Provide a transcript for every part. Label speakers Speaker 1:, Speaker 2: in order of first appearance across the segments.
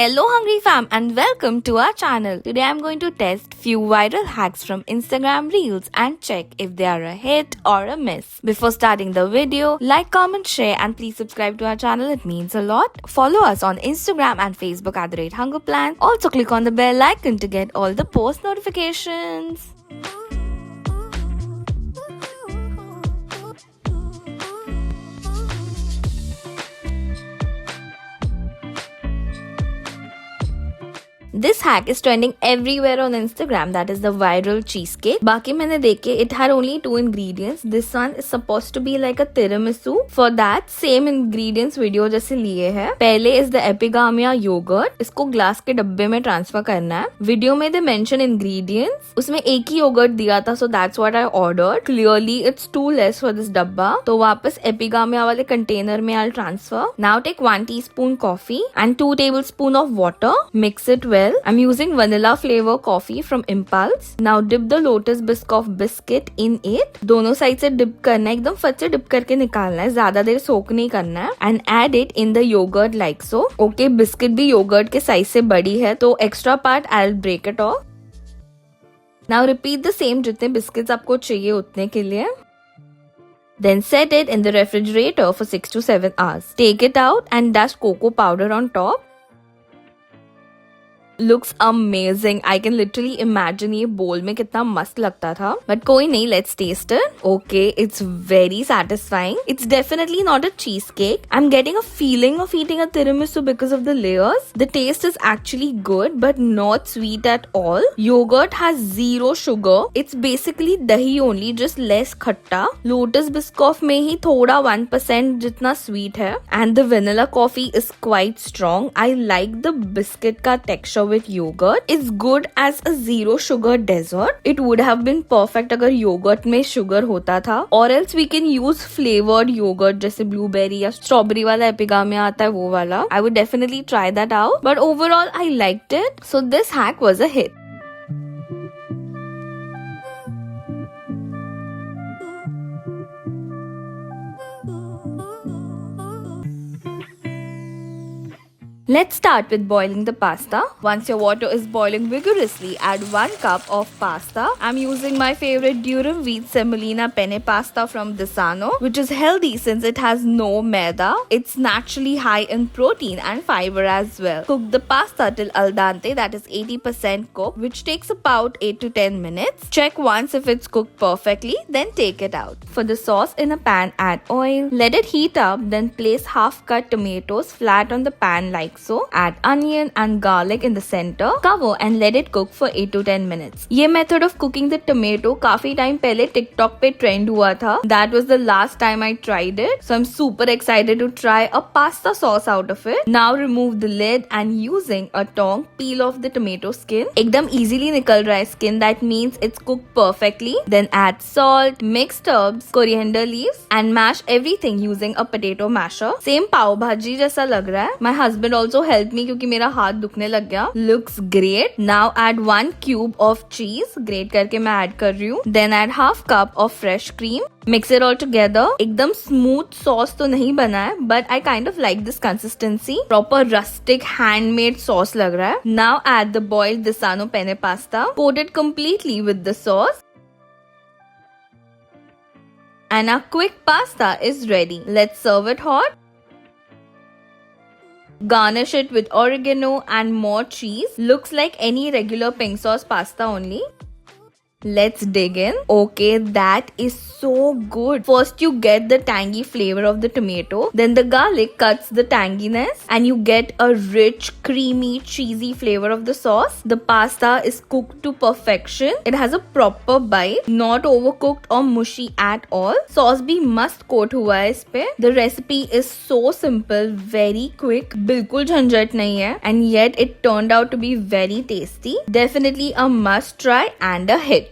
Speaker 1: Hello Hungry Fam and welcome to our channel. Today I'm going to test few viral hacks from Instagram Reels and check if they are a hit or a miss. Before starting the video, like, comment, share and please subscribe to our channel. It means a lot. Follow us on Instagram and Facebook at @HungerPlan. Also click on the bell icon to get all the post notifications. This hack is trending everywhere on Instagram, that is the viral cheesecake. बाकी मैंने देखे it had only 2 ingredients. This one is supposed to be like a tiramisu. For that same ingredients video जैसे लिए है. पहले is the epigamia yogurt. इसको glass के डब्बे में ट्रांसफर करना है. वीडियो में they mention ingredients. उसमें एक ही yogurt दिया था, so that's what I ordered. Clearly it's too less for this डब्बा. तो वापस epigamia वाले कंटेनर में I'll transfer. Now take 1 teaspoon coffee and 2 tablespoon of water. Mix it well. I'm using vanilla flavor coffee from Impulse. Now dip the Lotus Biscoff biscuit in it. दोनों side से dip करना है, एकदम फट से dip करके निकालना है, ज्यादा देर सोक नहीं करना है. And add it in the yogurt like so. Okay, biscuit भी योगर्ट के साइज से बड़ी है, तो extra part I'll break it off. Now repeat the same जितने बिस्किट्स आपको चाहिए उतने के लिए. Then set it in the refrigerator for 6 to 7 hours. Take it out and dust cocoa powder on top. Looks amazing. I can literally imagine ये बोल में कितना मस्त लगता था. But कोई नहीं, let's taste it. Okay, it's very satisfying. It's definitely not a cheesecake. I'm getting a feeling of eating a tiramisu because of the layers. The taste is actually good but not sweet at all. Yogurt has zero sugar. It's basically dahi only, just less खट्टा. Lotus Biscoff में ही थोड़ा 1% जितना sweet है. And the vanilla coffee is quite strong. I like the biscuit का texture with yogurt. It's good as a zero sugar dessert. It would have been perfect अगर yogurt में sugar होता था. Or else we can use flavored yogurt जैसे blueberry या strawberry वाला epigamia आता है वो वाला. I would definitely try that out. But overall I liked it. So this hack was a hit. Let's start with boiling the pasta. Once your water is boiling vigorously, add 1 cup of pasta. I'm using my favorite durum wheat semolina penne pasta from Desano, which is healthy since it has no maida. It's naturally high in protein and fiber as well. Cook the pasta till al dente, that is 80% cooked, which takes about 8 to 10 minutes. Check once if it's cooked perfectly, then take it out. For the sauce, in a pan, add oil. Let it heat up, then place half-cut tomatoes flat on the pan like so. Add onion and garlic in the center. Cover and let it cook for 8 to 10 minutes. ये method of cooking the tomato काफी time पहले TikTok पे trend हुआ था. That was the last time I tried it. So I'm super excited to try a pasta sauce out of it. Now remove the lid and using a tong peel off the tomato skin. एकदम easily निकल रहा है skin. That means it's cooked perfectly. Then add salt, mixed herbs, coriander leaves and mash everything using a potato masher. Same पाव भाजी जैसा लग रहा है. My husband also helped me क्योंकि मेरा हाथ दुखने लग गया. Looks great. Now add 1 cube of cheese. Grate करके मैं add कर रही हूँ. Then add half cup of fresh cream. Mix it all together. एकदम smooth sauce तो नहीं बना है, but I kind of like this consistency. Proper rustic handmade sauce लग रहा है. Now add the boiled Desano penne pasta. Coat it completely with the sauce. And our quick pasta is ready. Let's serve it hot. Garnish it with oregano and more cheese. Looks like any regular pink sauce pasta only. Let's dig in. Okay, that is so good. First you get the tangy flavor of the tomato. Then the garlic cuts the tanginess and you get a rich, creamy, cheesy flavor of the sauce. The pasta is cooked to perfection. It has a proper bite. Not overcooked or mushy at all. Sauce भी must coat हुआ है इस पे. The recipe is so simple, very quick. बिल्कुल झंझट नहीं है. And yet it turned out to be very tasty. Definitely a must try and a hit.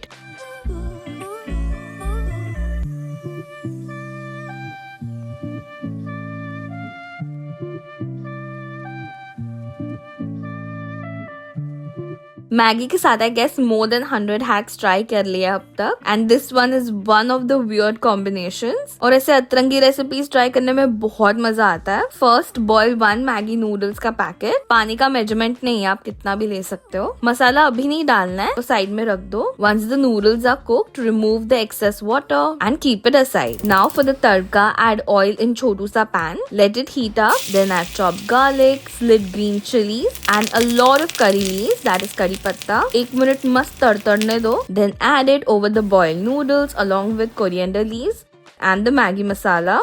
Speaker 1: Maggi के साथ I guess more than 100 hacks try कर लिया अब तक, and this one is one of the weird combinations. और ऐसे अतरंगी recipes try करने में बहुत मजा आता है। फर्स्ट बॉयल 1 मैगी नूडल्स का पैकेट। पानी का मेजरमेंट नहीं है, आप कितना भी ले सकते हो। मसाला अभी नहीं डालना है तो साइड में रख दो। Once the noodles are cooked, remove the excess water and keep it aside. Now for the tadka, add oil in छोटू सा pan, let it heat up, then add chopped garlic, slit green chillies and a lot of curry leaves, that is curry patta. 1 minute मस्त तड़तड़ने दो, then add it over the boiled noodles along with coriander leaves and the Maggi masala.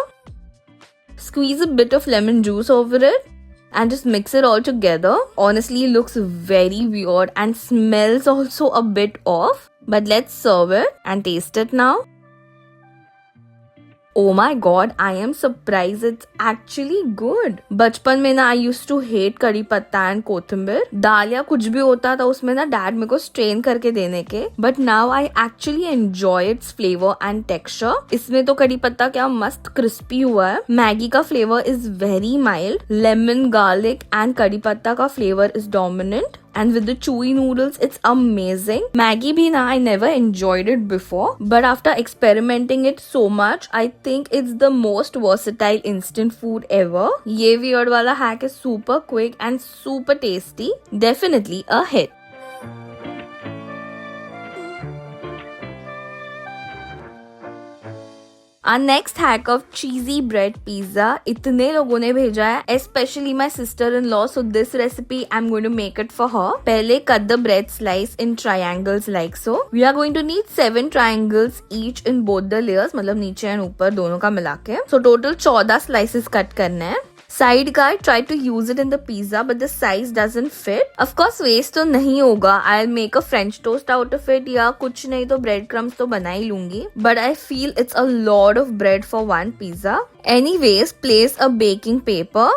Speaker 1: Squeeze a bit of lemon juice over it and just mix it all together. Honestly, it looks very weird and smells also a bit off, but let's serve it and taste it now. Oh my god, I am surprised it's actually good. बचपन में ना I used to hate करी पत्ता and कोथिंबीर। दाल या कुछ भी होता था उसमें ना डैड मेरे को स्ट्रेन करके देने के, but now I actually enjoy it's flavour and texture. इसमें तो करी पत्ता क्या मस्त क्रिस्पी हुआ है। मैगी का flavour is very mild, lemon, garlic and करी पत्ता का flavour is dominant, and with the chewy noodles it's amazing. Maggi bhi na I never enjoyed it before, but after experimenting it so much I think it's the most versatile instant food ever. Ye weird wala hack is super quick and super tasty, definitely a hit. Our next hack of cheesy bread pizza. इतने लोगों ने भेजा है, especially my sister-in-law. So this recipe I'm going to make it for her. पहले cut the bread slice in triangles like so. We are going to need 7 triangles each in both the layers. मतलब नीचे and ऊपर दोनों का मिला के. So total 14 slices cut करने हैं. साइड का try to use it in the pizza but the size doesn't fit. Of course waste तो नहीं होगा. I'll make a French toast out of it या कुछ नहीं तो bread crumbs तो बना ही लूंगी. But I feel it's a lot of bread for one pizza. Anyways, place a baking paper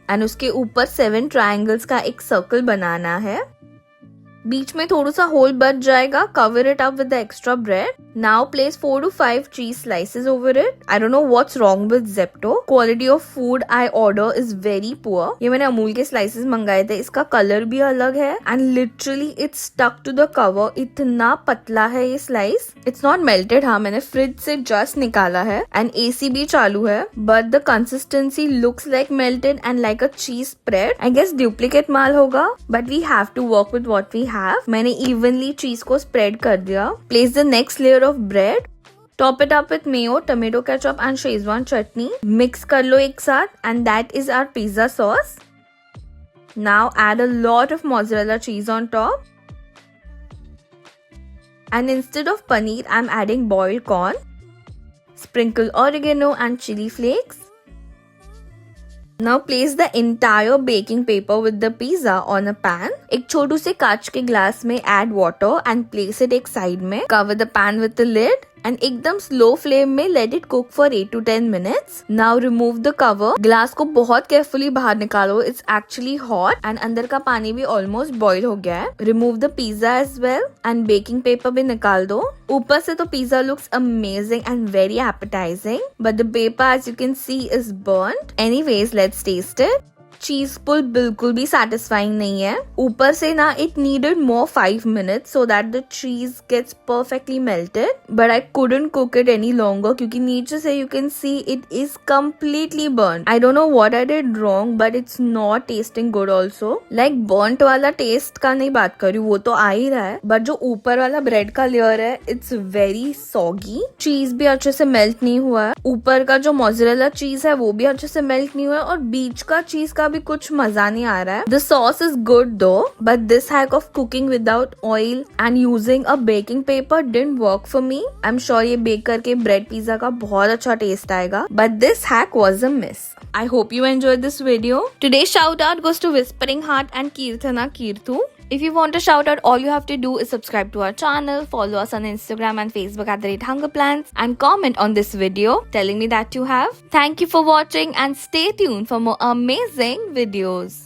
Speaker 1: and उसके ऊपर 7 triangles का एक circle बनाना है. बीच में थोड़ा सा होल बच जाएगा. Cover it up with the extra bread. Now place 4 to 5 cheese slices over it. I don't know what's wrong with Zepto. Quality of food I order is very poor. ये मैंने अमूल के slices मंगाए थे. इसका colour भी अलग है and literally it's stuck to the cover. इतना पतला है ये slice. It's not melted. हाँ, मैंने फ्रिज से just निकाला है and AC भी चालू है. But the consistency looks like melted and like a cheese spread. I guess duplicate माल होगा. But we have to work with what we have. मैंने evenly cheese को spread कर दिया. Place the next layer of bread. Top it up with mayo, tomato ketchup and Szechuan chutney. Mix कर लो एक साथ and that is our pizza sauce. Now add a lot of mozzarella cheese on top. And instead of paneer, I'm adding boiled corn. Sprinkle oregano and chili flakes. Now place the entire baking paper with the pizza on a pan. एक छोटू से कांच के glass में add water and place it एक side में. Cover the pan with the lid and एकदम slow flame में let it cook for 8 to 10 minutes. Now remove the cover. Glass को बहुत carefully बाहर निकालो. It's actually hot and अंदर का पानी भी almost boil हो गया है. Remove the pizza as well and baking paper भी निकाल दो. ऊपर से तो pizza looks amazing and very appetizing, but the paper as you can see is burnt. Anyways, let's taste it. चीज पुल बिल्कुल भी सेटिस्फाइंग नहीं है. ऊपर से ना it needed more 5 minutes so that the cheese gets perfectly melted, but I couldn't cook it any longer क्योंकि नीचे से you can see it is completely burnt. I don't know what I did wrong, but it's not tasting good also. Like burnt वाला test का नहीं बात कर रही हूँ, वो तो आ ही रहा है, but जो ऊपर वाला ब्रेड का लेयर है it's very soggy. चीज भी अच्छे से मेल्ट नहीं हुआ है. ऊपर का जो मोज़रेला चीज है वो भी अच्छे से मेल्ट नहीं हुआ है और बीच का चीज का भी कुछ मजा नहीं आ रहा है. The sauce is good though, but this hack of cooking without oil and using a baking paper didn't work for me. I'm sure ये बेक करके ब्रेड पिज्जा का बहुत अच्छा टेस्ट आएगा, but this hack was a miss. I hope you enjoyed this video. Today's shout out goes to Whispering Heart and Kirthana Kirthu. If you want a shout out, all you have to do is subscribe to our channel, follow us on Instagram and Facebook at @HungerPlans, and comment on this video telling me that you have. Thank you for watching and stay tuned for more amazing videos.